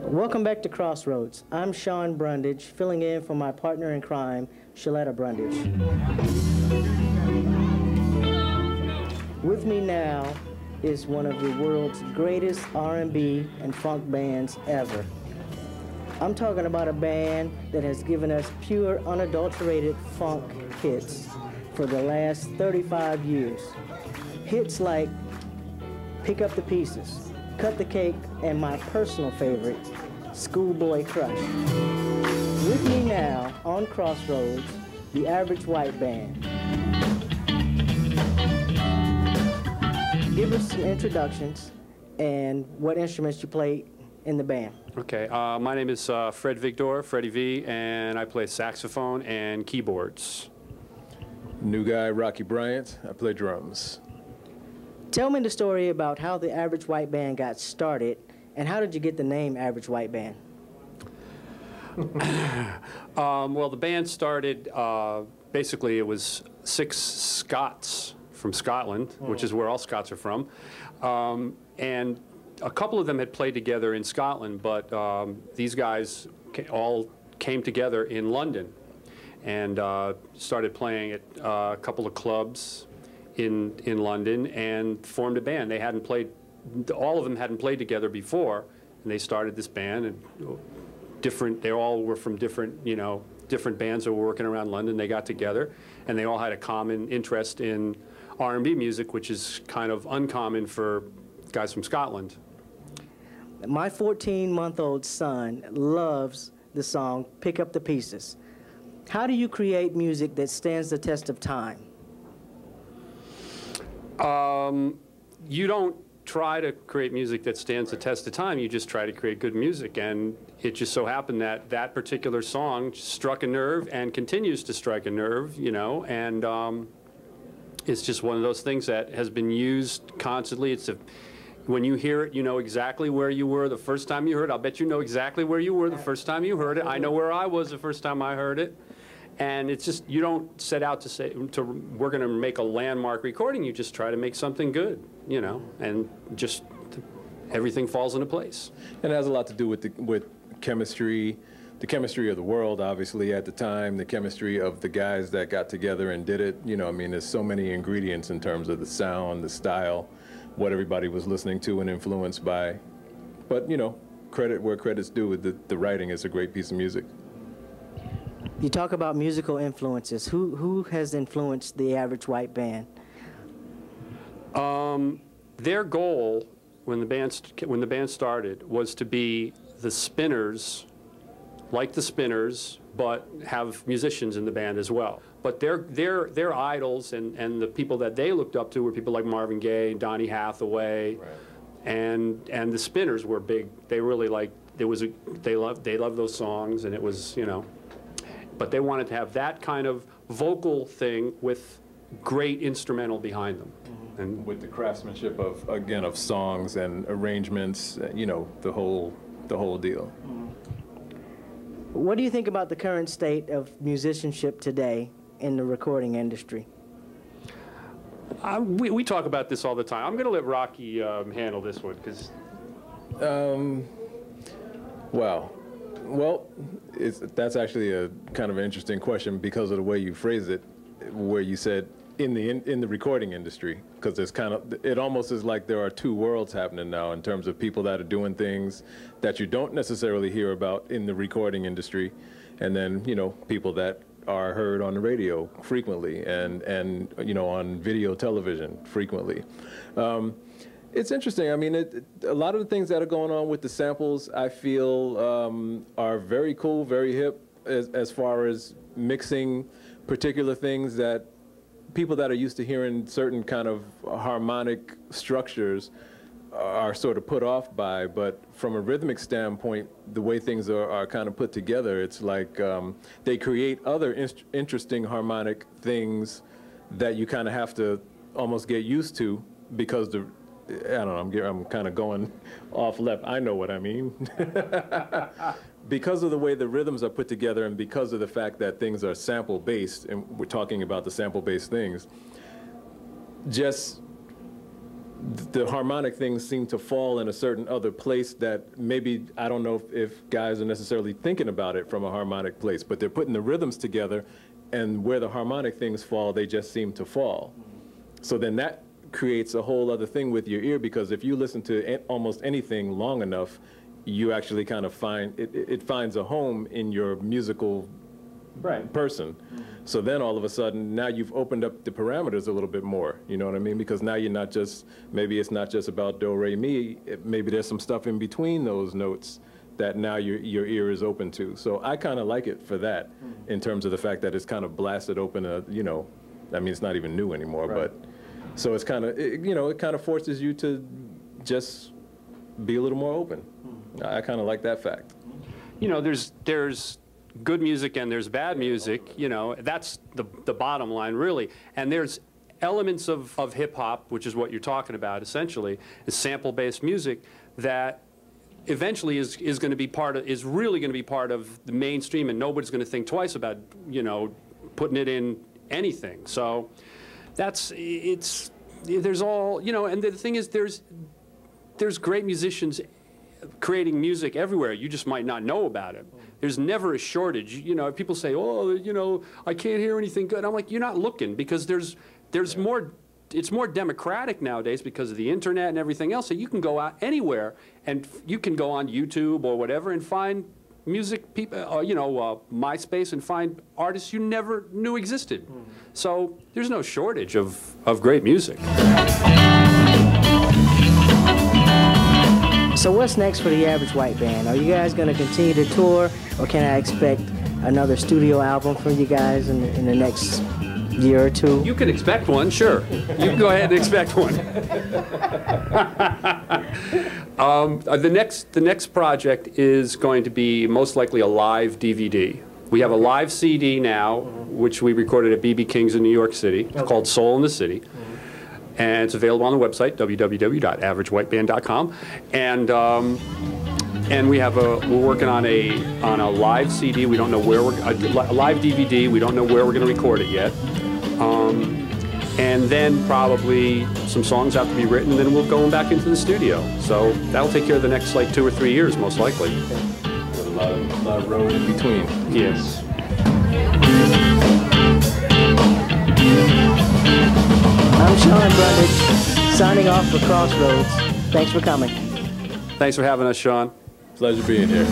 Welcome back to Crossroads. I'm Shawn Brundidge, filling in for my partner in crime, Sheletta Brundidge. With me now is one of the world's greatest R&B and funk bands ever. I'm talking about a band that has given us pure, unadulterated funk hits for the last 35 years. Hits like Pick Up the Pieces, Cut the Cake, and my personal favorite, Schoolboy Crush. With me now on Crossroads, the Average White Band. Give us some introductions and what instruments you play in the band. Okay, my name is Fred Vigdor, Freddie V, and I play saxophone and keyboards. New guy, Rocky Bryant. I play drums. Tell me the story about how the Average White Band got started, and how did you get the name Average White Band? Well, the band started, basically it was 6 Scots from Scotland, which is where all Scots are from, and a couple of them had played together in Scotland, but these guys all came together in London and started playing at a couple of clubs in London and formed a band. They hadn't played, all of them hadn't played together before, and they started this band. And they all were from different, different bands that were working around London. They got together, and they all had a common interest in R&B music, which is kind of uncommon for guys from Scotland. My 14-month-old son loves the song Pick Up the Pieces. How do you create music that stands the test of time? You don't try to create music that stands the test of time. You just try to create good music, and it just so happened that that particular song struck a nerve and continues to strike a nerve, and it's just one of those things that has been used constantly. When you hear it, you know exactly where you were the first time you heard it. I'll bet you know exactly where you were the first time you heard it. I know where I was the first time I heard it. And it's just, you don't set out to say, we're going to make a landmark recording. You just try to make something good, and just everything falls into place. And it has a lot to do with chemistry, the chemistry of the world, obviously, at the time, the chemistry of the guys that got together and did it. I mean, there's so many ingredients in terms of the sound, the style, what everybody was listening to and influenced by. But, credit where credit's due. The writing is a great piece of music. You talk about musical influences. Who has influenced the Average White Band? Their goal when the band started was to be the Spinners, like the Spinners, but have musicians in the band as well. But their idols and the people that they looked up to were people like Marvin Gaye, Donny Hathaway, right. and the Spinners were big. They really they loved those songs, and it was But they wanted to have that kind of vocal thing with great instrumental behind them. Mm-hmm. And with the craftsmanship of songs and arrangements, the whole deal. Mm-hmm. What do you think about the current state of musicianship today in the recording industry? We talk about this all the time. I'm going to let Rocky handle this one, because... Well, that's actually a kind of an interesting question because of the way you phrased it, where you said in the recording industry, because it almost is like there are two worlds happening now in terms of people that are doing things that you don't necessarily hear about in the recording industry, and then people that are heard on the radio frequently and on video television frequently. It's interesting. I mean, a lot of the things that are going on with the samples, I feel, are very cool, very hip, as far as mixing particular things that people that are used to hearing certain kind of harmonic structures are sort of put off by. But from a rhythmic standpoint, the way things are kind of put together, it's like they create other interesting harmonic things that you kind of have to almost get used to because I don't know, I'm kind of going off left. I know what I mean. Because of the way the rhythms are put together and because of the fact that things are sample-based, and we're talking about the sample-based things, just the harmonic things seem to fall in a certain other place that maybe, I don't know if guys are necessarily thinking about it from a harmonic place, but they're putting the rhythms together, and where the harmonic things fall, they just seem to fall. So then that creates a whole other thing with your ear, because if you listen to almost anything long enough, you actually kind of find, it finds a home in your musical person. So then all of a sudden, now you've opened up the parameters a little bit more, you know what I mean? Because now you're not just, maybe it's not just about do, re, mi, maybe there's some stuff in between those notes that now your ear is open to. So I kind of like it for that, in terms of the fact that it's kind of blasted open, you know, I mean, it's not even new anymore, but, so it's kind of, you know, it kind of forces you to just be a little more open. I kind of like that fact. You know, there's good music and there's bad music, you know, that's the bottom line, really. And there's elements of hip-hop, which is what you're talking about, essentially, is sample-based music that eventually is going to be part of, is really going to be part of the mainstream, and nobody's going to think twice about, you know, putting it in anything. So there's all, you know, and the thing is there's great musicians creating music everywhere. You just might not know about it. There's never a shortage. You know, people say, oh, you know, I can't hear anything good. I'm like, you're not looking, because there's more, it's more democratic nowadays because of the internet and everything else. So you can go out anywhere, and you can go on YouTube or whatever and find music, people, you know, MySpace, and find artists you never knew existed. So there's no shortage of great music. So what's next for the Average White Band? Are you guys going to continue to tour, or can I expect another studio album from you guys in the next year or two? You can expect one, sure. You can go ahead and expect one. The next project is going to be most likely a live DVD. We have a live CD now, which we recorded at B.B. King's in New York City. It's called Soul in the City. And it's available on the website, www.averagewhiteband.com. And we're working on a live CD. We don't know where a live DVD. We don't know where we're going to record it yet. And then probably some songs have to be written, and then we'll go back into the studio. So that'll take care of the next like 2 or 3 years, most likely. With a lot of road in between. Yes. I'm Shawn Brundidge, signing off for Crossroads. Thanks for coming. Thanks for having us, Shawn. Pleasure being here.